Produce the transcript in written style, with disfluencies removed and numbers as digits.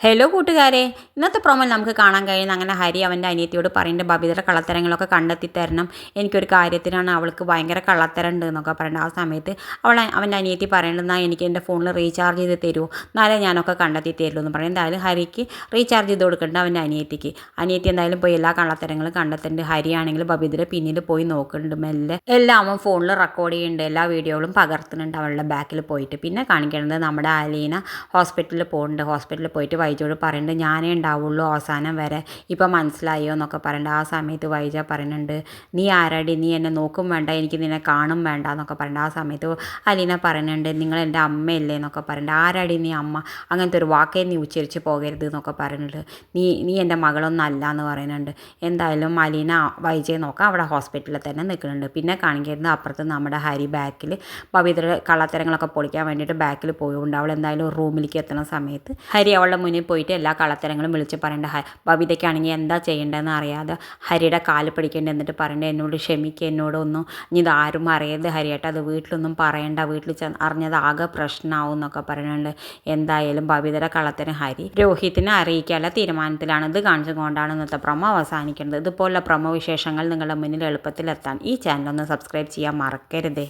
Hello കൂട്ടുകാരെ, ഇന്നത്തെ പ്രൊമോയിൽ നമുക്ക് കാണാൻ കഴിയുന്ന അങ്ങനെ ഹരി അവൻ്റെ അനിയത്തിയോട് പറയുന്നുണ്ട് ബബിതയുടെ കള്ളത്തരങ്ങളൊക്കെ കണ്ടെത്തി തരണം, എനിക്കൊരു കാര്യത്തിനാണ്, അവൾക്ക് ഭയങ്കര കള്ളത്തരം ഉണ്ട് എന്നൊക്കെ പറയുന്നത്. ആ സമയത്ത് അവൻ്റെ അനിയത്തി പറയേണ്ടത് എനിക്ക് എൻ്റെ ഫോണിൽ റീചാർജ് ചെയ്ത് തരുമോ, എന്നാലേ ഞാനൊക്കെ കണ്ടെത്തി തരുള്ളൂ എന്ന് പറയും. എന്തായാലും ഹരിക്ക് റീചാർജ് ചെയ്ത് കൊടുക്കേണ്ട അവൻ്റെ അനിയത്തിക്ക്. അനിയത്തി എന്തായാലും പോയി എല്ലാ കള്ളത്തരങ്ങളും കണ്ടെത്തുന്നുണ്ട്. ഹരിയാണെങ്കിൽ ബബിതയുടെ പിന്നിൽ പോയി നോക്കുന്നുണ്ട്. മെല്ലെ എല്ലാം അവൻ ഫോണിൽ റെക്കോർഡ് ചെയ്യുന്നുണ്ട്, എല്ലാ വീഡിയോകളും പകർത്തുന്നുണ്ട് അവളുടെ ബാക്കിൽ പോയിട്ട്. പിന്നെ കാണിക്കുന്നത് നമ്മുടെ അലീന ഹോസ്പിറ്റലിൽ പോകുന്നുണ്ട്. ഹോസ്പിറ്റലിൽ പോയിട്ട് വൈജയോട് പറയുന്നുണ്ട് ഞാനേ ഉണ്ടാവുള്ളൂ അവസാനം വരെ, ഇപ്പം മനസ്സിലായോ എന്നൊക്കെ പറയുന്നുണ്ട്. ആ സമയത്ത് വൈജ പറയുന്നുണ്ട് നീ ആരാടി, നീ എന്നെ നോക്കും വേണ്ട, എനിക്ക് നിന്നെ കാണും വേണ്ട എന്നൊക്കെ പറയുന്നുണ്ട്. ആ സമയത്ത് അലീന പറയുന്നുണ്ട് നിങ്ങൾ എൻ്റെ അമ്മയല്ലേ എന്നൊക്കെ പറയുന്നുണ്ട്. ആരാടി നീ അമ്മ, അങ്ങനത്തെ ഒരു വാക്കേ നീ ഉച്ചരിച്ച് പോകരുത് എന്നൊക്കെ പറയുന്നുണ്ട്. നീ എൻ്റെ മകളൊന്നും അല്ല എന്ന് പറയുന്നുണ്ട്. എന്തായാലും അലീന വൈജയെ നോക്കാം അവിടെ ഹോസ്പിറ്റലിൽ തന്നെ നിൽക്കുന്നുണ്ട്. പിന്നെ കാണിക്കുന്നത് അപ്പുറത്ത് നമ്മുടെ ഹരി ബാക്കിൽ പവിത്രയുടെ കള്ളത്തരങ്ങളൊക്കെ പൊളിക്കാൻ വേണ്ടിയിട്ട് ബാക്കിൽ പോയുകൊണ്ട് അവൾ എന്തായാലും റൂമിലേക്ക് എത്തുന്ന സമയത്ത് ഹരി അവളുടെ മുന്നിൽ പോയിട്ട് എല്ലാ കള്ളത്തരങ്ങളും വിളിച്ച് പറയേണ്ട. ബബിതയ്ക്കാണെങ്കിൽ എന്താ ചെയ്യേണ്ടതെന്ന് അറിയാതെ ഹരിയുടെ കാല് പിടിക്കേണ്ടി എന്നിട്ട് പറയേണ്ടത് എന്നോട് ക്ഷമിക്കുക, എന്നോടൊന്നും ഇനി ഇതാരും അറിയരുത് ഹരിയേട്ട, അത് വീട്ടിലൊന്നും പറയണ്ട, വീട്ടിൽ അറിഞ്ഞത് ആകെ പ്രശ്നമാവും എന്നൊക്കെ പറയുന്നുണ്ട്. എന്തായാലും ബബിതയുടെ കള്ളത്തരം ഹരി രോഹിത്തിനെ അറിയിക്കാനുള്ള തീരുമാനത്തിലാണ്. ഇത് കാണിച്ചുകൊണ്ടാണ് ഇന്നത്തെ പ്രൊമോ അവസാനിക്കുന്നത്. ഇതുപോലുള്ള പ്രൊമോ വിശേഷങ്ങൾ നിങ്ങളുടെ മുന്നിൽ എളുപ്പത്തിലെത്താൻ ഈ ചാനൽ ഒന്ന് സബ്സ്ക്രൈബ് ചെയ്യാൻ മറക്കരുതേ.